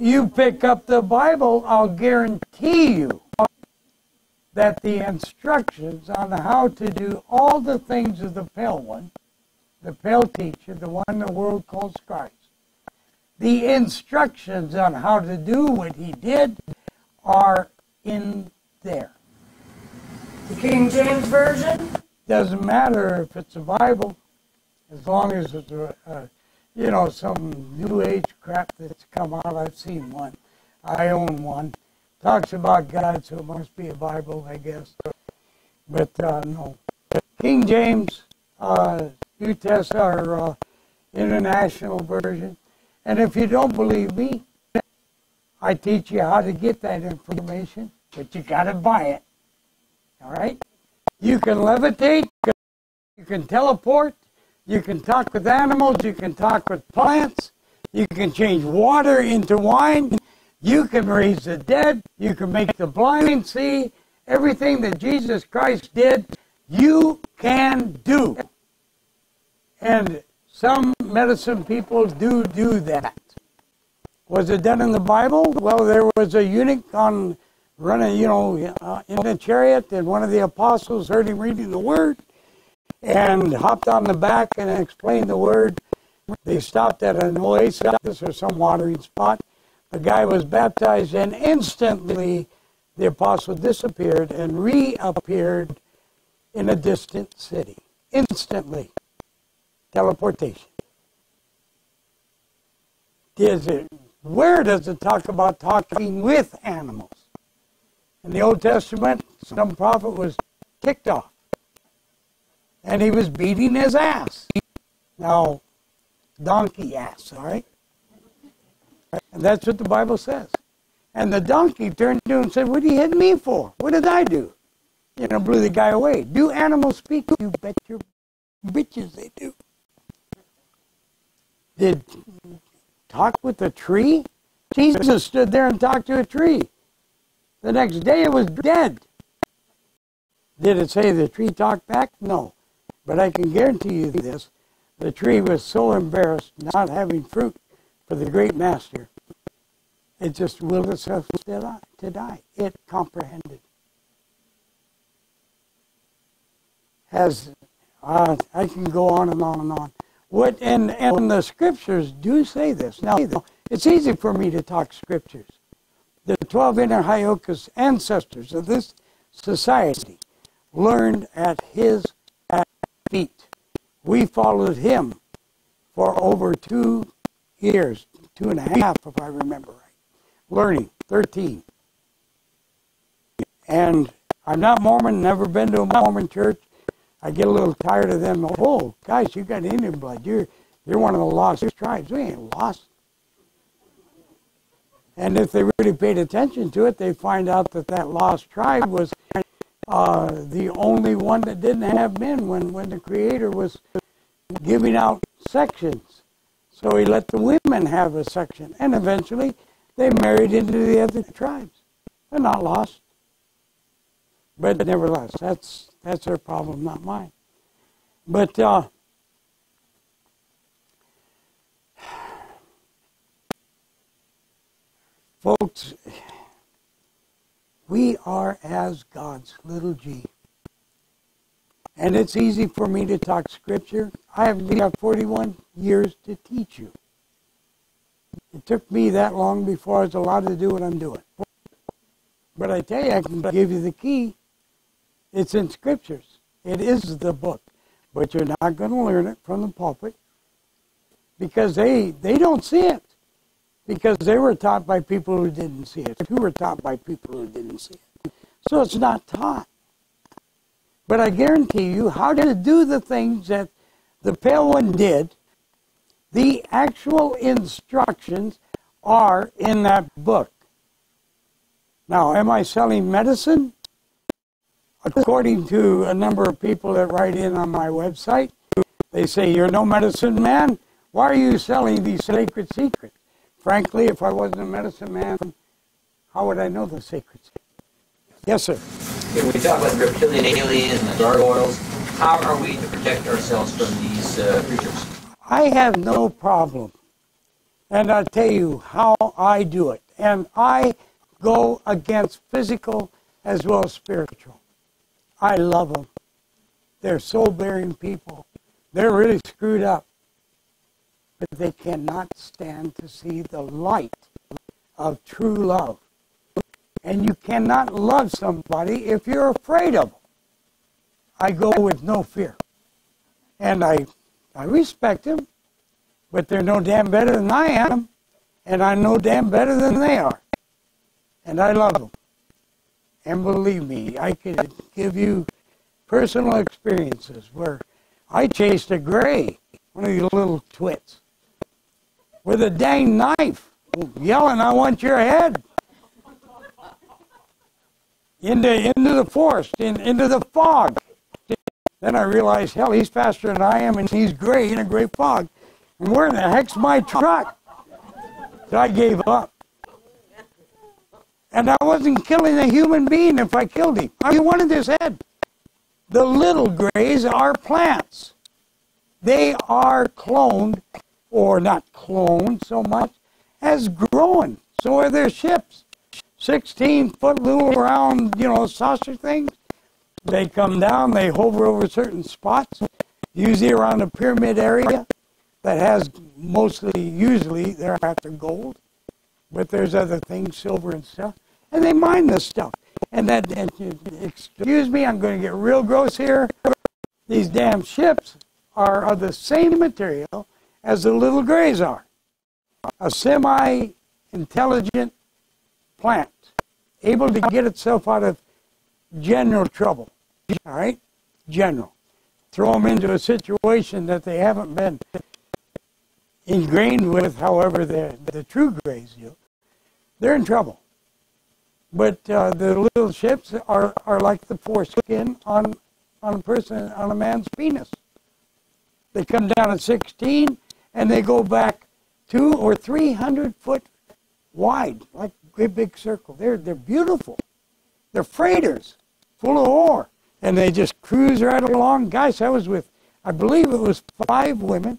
you pick up the Bible, I'll guarantee you that the instructions on how to do all the things of the pale one, the pale teacher, the one the world calls Christ, the instructions on how to do what he did are in there. The King James Version? Doesn't matter if it's a Bible, as long as it's some New Age crap that's come out. I've seen one. I own one. Talks about God, so it must be a Bible, I guess. But no. King James, New Testament, or International Version. And if you don't believe me, I teach you how to get that information, but you got to buy it. All right? You can levitate, you can teleport, you can talk with animals, you can talk with plants, you can change water into wine, you can raise the dead, you can make the blind see. Everything that Jesus Christ did, you can do. And some medicine people do that. Was it done in the Bible? Well, there was a eunuch running, in a chariot, and one of the apostles heard him reading the Word and hopped on the back and explained the Word. They stopped at an oasis or some watering spot. The guy was baptized, and instantly the apostle disappeared and reappeared in a distant city. Instantly. Teleportation. Where does it talk about talking with animals? In the Old Testament, some prophet was ticked off. And he was beating his ass. Now, donkey ass, all right? And that's what the Bible says. And the donkey turned to him and said, "What are you hitting me for? What did I do?" Blew the guy away. Do animals speak? You bet your bitches they do. Did talk with a tree? Jesus stood there and talked to a tree. The next day it was dead. Did it say the tree talked back? No. But I can guarantee you this. The tree was so embarrassed not having fruit for the great master, it just willed itself to die. It comprehended. I can go on and on and on. And the scriptures do say this. Now, it's easy for me to talk scriptures. The 12 inner Hyokas ancestors of this society learned at his feet. We followed him for over 2 years, 2.5 if I remember right. Learning, 13. And I'm not Mormon, never been to a Mormon church. I get a little tired of them. Oh, guys, you got Indian blood. You're one of the lost tribes. We ain't lost. And if they really paid attention to it, they find out that lost tribe was the only one that didn't have men when the Creator was giving out sections. So he let the women have a section. And eventually, they married into the other tribes. They're not lost. But nevertheless, that's their problem, not mine. But folks, we are as God's little g. And it's easy for me to talk scripture. I have got 41 years to teach you. It took me that long before I was allowed to do what I'm doing. But I tell you, I can give you the key. It's in scriptures. It is the book. But you're not going to learn it from the pulpit because they don't see it. Because they were taught by people who didn't see it. Who were taught by people who didn't see it. So it's not taught. But I guarantee you how to do the things that the pale one did. The actual instructions are in that book. Now, am I selling medicine? According to a number of people that write in on my website, they say, "You're no medicine man. Why are you selling these sacred secrets?" Frankly, if I wasn't a medicine man, how would I know the secrets? Yes, sir. When we talk about the reptilian aliens and the gargoyles, how are we to protect ourselves from these creatures? I have no problem. And I'll tell you how I do it. And I go against physical as well as spiritual. I love them. They're soul-bearing people. They're really screwed up. But they cannot stand to see the light of true love. And you cannot love somebody if you're afraid of them. I go with no fear. And I respect them, but they're no damn better than I am, and I'm no damn better than they are. And I love them. And believe me, I could give you personal experiences where I chased a gray, one of these little twits, with a dang knife, yelling, "I want your head." Into the forest, into the fog. Then I realized, hell, he's faster than I am, and he's gray in a gray fog. And where in the heck's my truck? So I gave up. And I wasn't killing a human being if I killed him. I wanted his head. The little grays are plants. They are cloned, or not cloned so much, as growing. So are their ships. 16-foot little round, saucer things. They come down, they hover over certain spots, usually around the pyramid area that has usually they're after gold, but there's other things, silver and stuff, and they mine this stuff. And excuse me, I'm going to get real gross here. These damn ships are of the same material as the little grays are. A semi-intelligent plant, able to get itself out of general trouble. All right? General. Throw them into a situation that they haven't been ingrained with, however the true grays do. They're in trouble. But the little ships are like the foreskin on a man's penis. They come down at 16 and they go back 200 or 300 foot wide, like a great big circle. They're beautiful. They're freighters, full of ore. And they just cruise right along. Guys, I was with, I believe it was 5 women.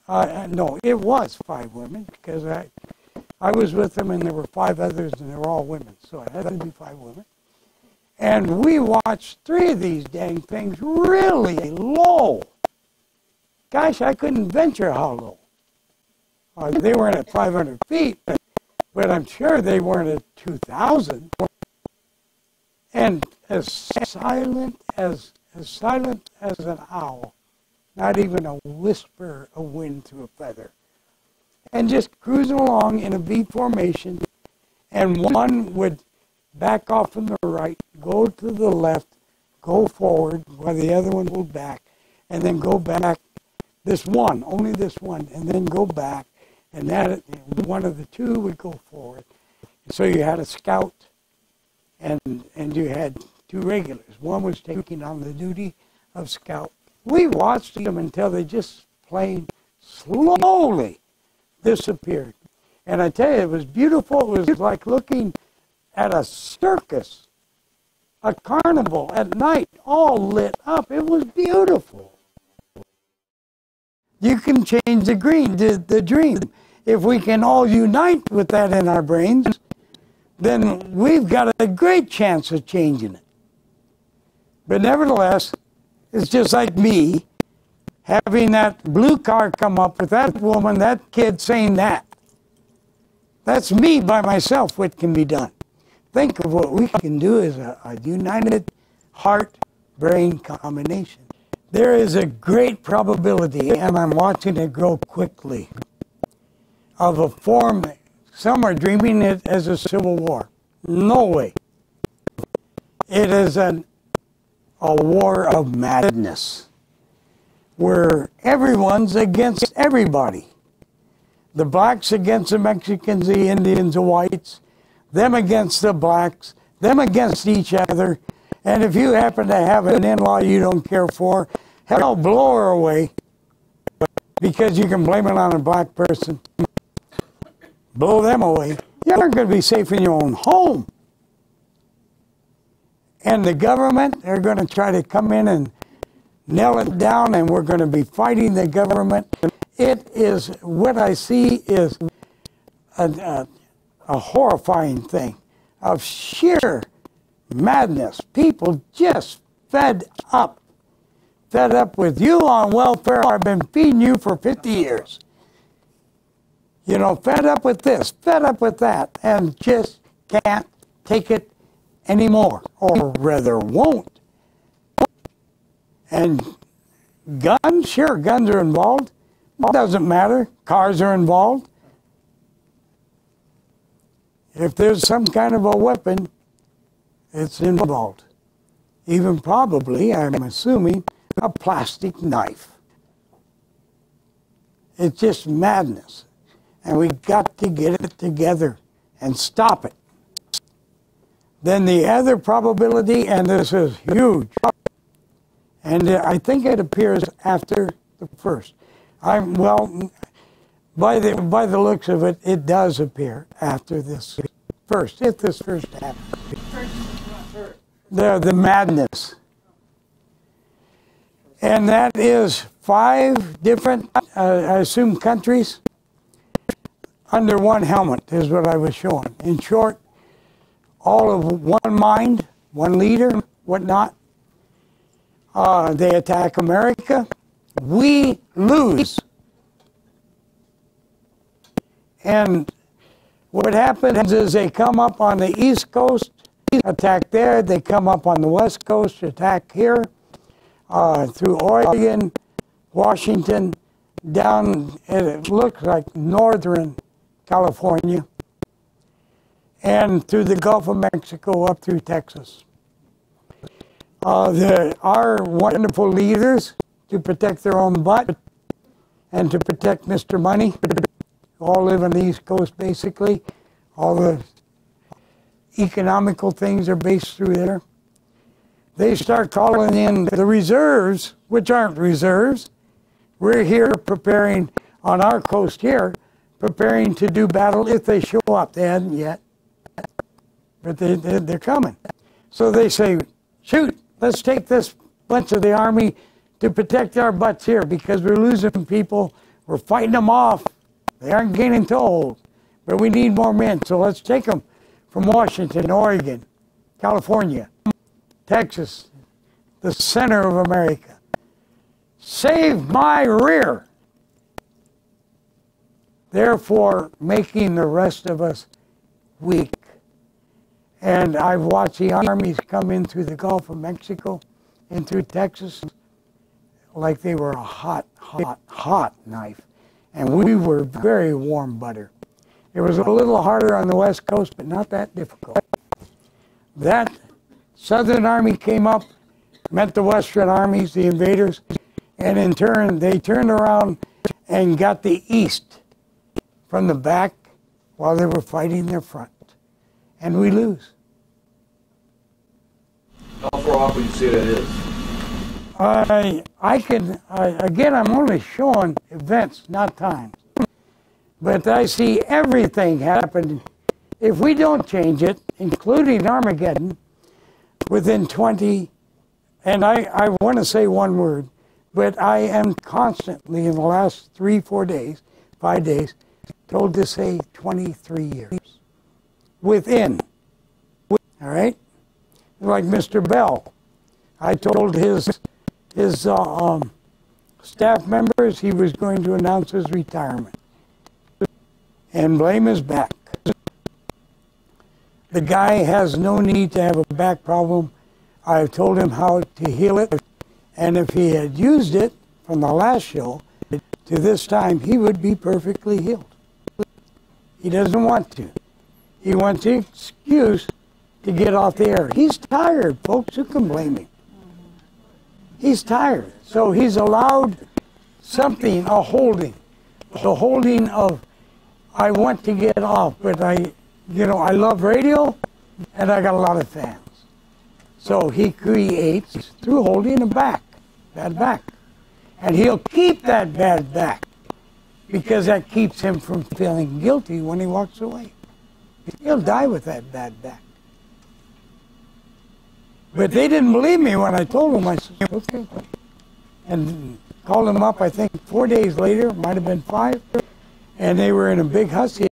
No, it was 5 women, because I was with them and there were 5 others and they were all women. So it had to be 5 women. And we watched 3 of these dang things really low. Gosh, I couldn't venture how low. They weren't at 500 feet, but I'm sure they weren't at 2,000. And as silent as an owl, not even a whisper of wind through a feather. And just cruising along in a V formation, and one would back off from the right, go to the left, go forward, while the other one would back, and then go back, only this one, and then go back, and that one of the 2 would go forward. So you had a scout, and you had 2 regulars. One was taking on the duty of scout. We watched them until they just plain slowly disappeared. And I tell you, it was beautiful. It was like looking at a circus, a carnival at night, all lit up. It was beautiful. You can change the dream. If we can all unite with that in our brains, then we've got a great chance of changing it. But nevertheless, it's just like me having that blue car come up with that woman, that kid saying that. That's me by myself, what can be done. Think of what we can do as a united heart-brain combination. There is a great probability, and I'm watching it grow quickly, of a form. Some are dreaming it as a civil war. No way. It is a war of madness, where everyone's against everybody. The blacks against the Mexicans, the Indians, the whites, them against the blacks, them against each other. And if you happen to have an in-law you don't care for, hell, blow her away, because you can blame it on a black person. Blow them away. You aren't going to be safe in your own home. And the government, they're going to try to come in and nail it down, and we're going to be fighting the government It is, what I see is a horrifying thing of sheer madness. People just fed up with you on welfare. I've been feeding you for 50 years. You know, fed up with this, fed up with that, and just can't take it anymore, or rather won't. And guns, sure, guns are involved. It doesn't matter. Cars are involved. If there's some kind of a weapon, it's involved. Even probably, I'm assuming, a plastic knife. It's just madness. And we've got to get it together and stop it. Then the other probability, and this is huge, and I think it appears after the first. Well, by the looks of it, it does appear after this first, if this first happens. The madness. And that is 5 different, I assume, countries under one helmet is what I was showing. In short, all of one mind, one leader, whatnot. They attack America. We lose. And what happens is they come up on the East Coast, attack there. They come up on the West Coast, attack here, through Oregon, Washington, down, it looks like northern California, and through the Gulf of Mexico up through Texas. Our wonderful leaders, to protect their own butt and to protect Mr. Money, all live on the East Coast basically. All the economical things are based through there. They start calling in the reserves, which aren't reserves. We're here preparing on our coast here, preparing to do battle if they show up. They hadn't yet, but they're coming. So they say, shoot, let's take this bunch of the Army to protect our butts here because we're losing people. We're fighting them off. They aren't gaining toehold, but we need more men. So let's take them from Washington, Oregon, California, Texas, the center of America. Save my rear. Therefore, making the rest of us weak. And I've watched the armies come in through the Gulf of Mexico and through Texas like they were a hot, hot, hot knife. And we were very warm butter. It was a little harder on the West Coast, but not that difficult. That Southern Army came up, met the Western armies, the invaders, and in turn, they turned around and got the East from the back while they were fighting their front. And we lose. How far off would you say that is? Again, I'm only showing events, not times. But I see everything happen. If we don't change it, including Armageddon, within 20, and I want to say one word, but I am constantly in the last 3, 4 days, 5 days, told to say 23 years. Within. All right? Like Mr. Bell. I told his staff members he was going to announce his retirement. And blame his back. The guy has no need to have a back problem. I've told him how to heal it. And if he had used it from the last show to this time, he would be perfectly healed. He doesn't want to. He wants an excuse to get off the air. He's tired, folks. Who can blame him? He's tired. So he's allowed something, a holding. The holding of, I want to get off, but I love radio, and I got a lot of fans. So he creates through holding a back, bad back. And he'll keep that bad back because that keeps him from feeling guilty when he walks away. He'll die with that bad back. But they didn't believe me when I told them. I said, okay. and called them up, I think 4 days later, might have been 5, and they were in a big hussy